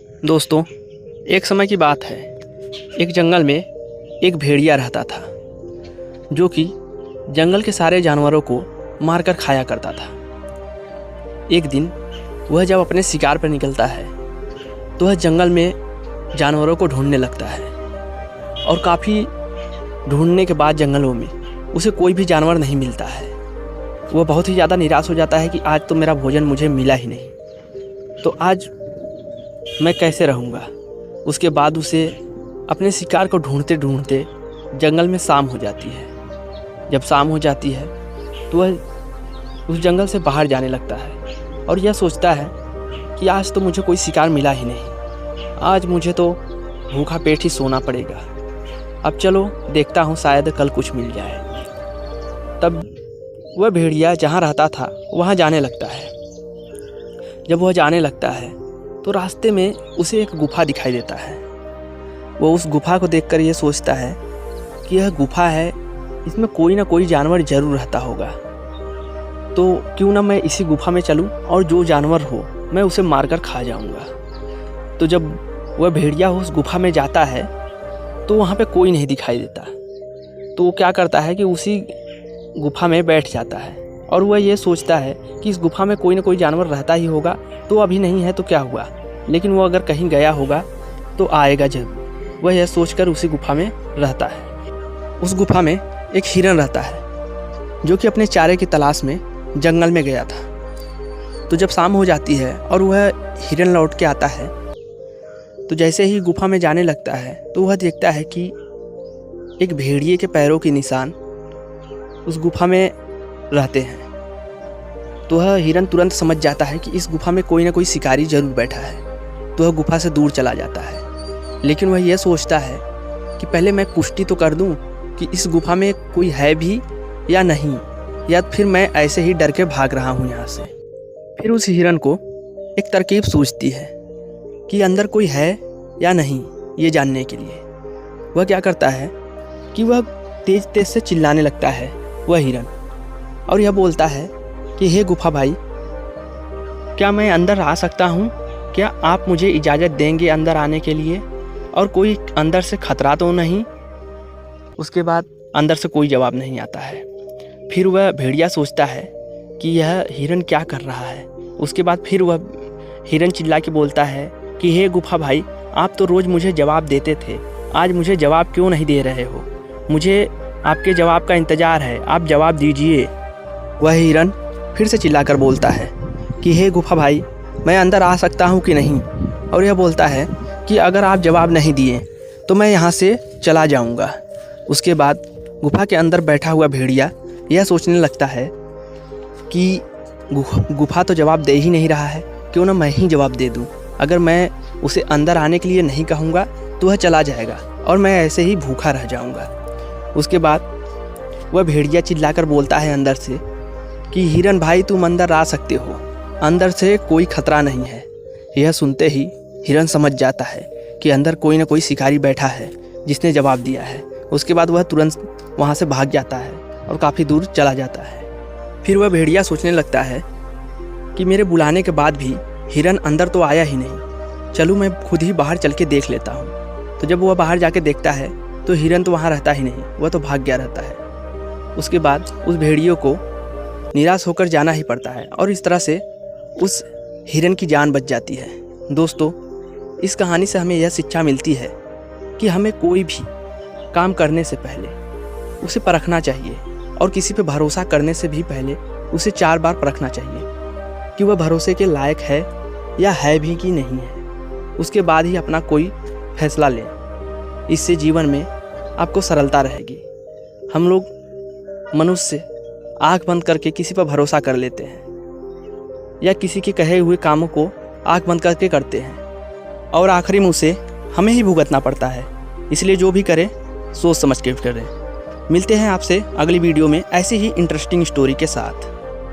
दोस्तों, एक समय की बात है। एक जंगल में एक भेड़िया रहता था जो कि जंगल के सारे जानवरों को मारकर खाया करता था। एक दिन वह जब अपने शिकार पर निकलता है तो वह जंगल में जानवरों को ढूंढने लगता है और काफ़ी ढूंढने के बाद जंगलों में उसे कोई भी जानवर नहीं मिलता है। वह बहुत ही ज़्यादा निराश हो जाता है कि आज तो मेरा भोजन मुझे मिला ही नहीं, तो आज मैं कैसे रहूँगा। उसके बाद उसे अपने शिकार को ढूंढते ढूंढते जंगल में शाम हो जाती है। जब शाम हो जाती है तो वह उस जंगल से बाहर जाने लगता है और यह सोचता है कि आज तो मुझे कोई शिकार मिला ही नहीं, आज मुझे तो भूखा पेट ही सोना पड़ेगा। अब चलो देखता हूँ, शायद कल कुछ मिल जाए। तब वह भेड़िया जहाँ रहता था वहाँ जाने लगता है। जब वह जाने लगता है तो रास्ते में उसे एक गुफा दिखाई देता है। वो उस गुफा को देखकर ये सोचता है कि यह गुफा है, इसमें कोई ना कोई जानवर ज़रूर रहता होगा, तो क्यों ना मैं इसी गुफा में चलूं और जो जानवर हो मैं उसे मारकर खा जाऊंगा। तो जब वह भेड़िया उस गुफा में जाता है तो वहाँ पे कोई नहीं दिखाई देता। तो वो क्या करता है कि उसी गुफा में बैठ जाता है और वह ये सोचता है कि इस गुफा में कोई ना कोई जानवर रहता ही होगा, तो अभी नहीं है तो क्या हुआ, लेकिन वो अगर कहीं गया होगा तो आएगा जरूर। वह यह सोचकर उसी गुफा में रहता है। उस गुफा में एक हिरन रहता है जो कि अपने चारे की तलाश में जंगल में गया था। तो जब शाम हो जाती है और वह हिरन लौट के आता है तो जैसे ही गुफा में जाने लगता है तो वह देखता है कि एक भेड़िए के पैरों के निशान उस गुफा में रहते हैं। तो वह हिरन तुरंत समझ जाता है कि इस गुफा में कोई ना कोई शिकारी जरूर बैठा है। तो वह गुफा से दूर चला जाता है, लेकिन वह यह सोचता है कि पहले मैं पुष्टि तो कर दूं कि इस गुफा में कोई है भी या नहीं, या फिर मैं ऐसे ही डर के भाग रहा हूं यहाँ से। फिर उस हिरन को एक तरकीब सूझती है कि अंदर कोई है या नहीं, ये जानने के लिए वह क्या करता है कि वह तेज तेज से चिल्लाने लगता है वह हिरन, और यह बोलता है कि हे गुफा भाई, क्या मैं अंदर आ सकता हूँ? क्या आप मुझे इजाज़त देंगे अंदर आने के लिए? और कोई अंदर से खतरा तो नहीं? उसके बाद अंदर से कोई जवाब नहीं आता है। फिर वह भेड़िया सोचता है कि यह हिरन क्या कर रहा है। उसके बाद फिर वह हिरन चिल्ला के बोलता है कि हे गुफा भाई, आप तो रोज़ मुझे जवाब देते थे, आज मुझे जवाब क्यों नहीं दे रहे हो? मुझे आपके जवाब का इंतज़ार है, आप जवाब दीजिए। वह हिरन फिर से चिल्लाकर बोलता है कि हे गुफा भाई, मैं अंदर आ सकता हूँ कि नहीं? और यह बोलता है कि अगर आप जवाब नहीं दिए तो मैं यहाँ से चला जाऊँगा। उसके बाद गुफा के अंदर बैठा हुआ भेड़िया यह सोचने लगता है कि गुफा तो जवाब दे ही नहीं रहा है, क्यों ना मैं ही जवाब दे दूँ। अगर मैं उसे अंदर आने के लिए नहीं कहूँगा तो वह चला जाएगा और मैं ऐसे ही भूखा रह जाऊँगा। उसके बाद वह भेड़िया चिल्लाकर बोलता है अंदर से कि हिरन भाई, तुम अंदर आ सकते हो, अंदर से कोई खतरा नहीं है। यह सुनते ही हिरन समझ जाता है कि अंदर कोई ना कोई शिकारी बैठा है जिसने जवाब दिया है। उसके बाद वह तुरंत वहाँ से भाग जाता है और काफ़ी दूर चला जाता है। फिर वह भेड़िया सोचने लगता है कि मेरे बुलाने के बाद भी हिरन अंदर तो आया ही नहीं, चलूँ मैं खुद ही बाहर चल के देख लेता हूँ। तो जब वह बाहर जाके देखता है तो हिरन तो वहाँ रहता ही नहीं, वह तो भाग गया रहता है। उसके बाद उस भेड़ियों को निराश होकर जाना ही पड़ता है और इस तरह से उस हिरन की जान बच जाती है। दोस्तों, इस कहानी से हमें यह शिक्षा मिलती है कि हमें कोई भी काम करने से पहले उसे परखना चाहिए और किसी पे भरोसा करने से भी पहले उसे 4 बार परखना चाहिए कि वह भरोसे के लायक है या है भी कि नहीं है। उसके बाद ही अपना कोई फैसला लें। इससे जीवन में आपको सरलता रहेगी। हम लोग मनुष्य आँख बंद करके किसी पर भरोसा कर लेते हैं या किसी के कहे हुए कामों को आँख बंद करके करते हैं और आखिरी में उसे हमें ही भुगतना पड़ता है। इसलिए जो भी करें सोच समझ के करें। मिलते हैं आपसे अगली वीडियो में ऐसी ही इंटरेस्टिंग स्टोरी के साथ।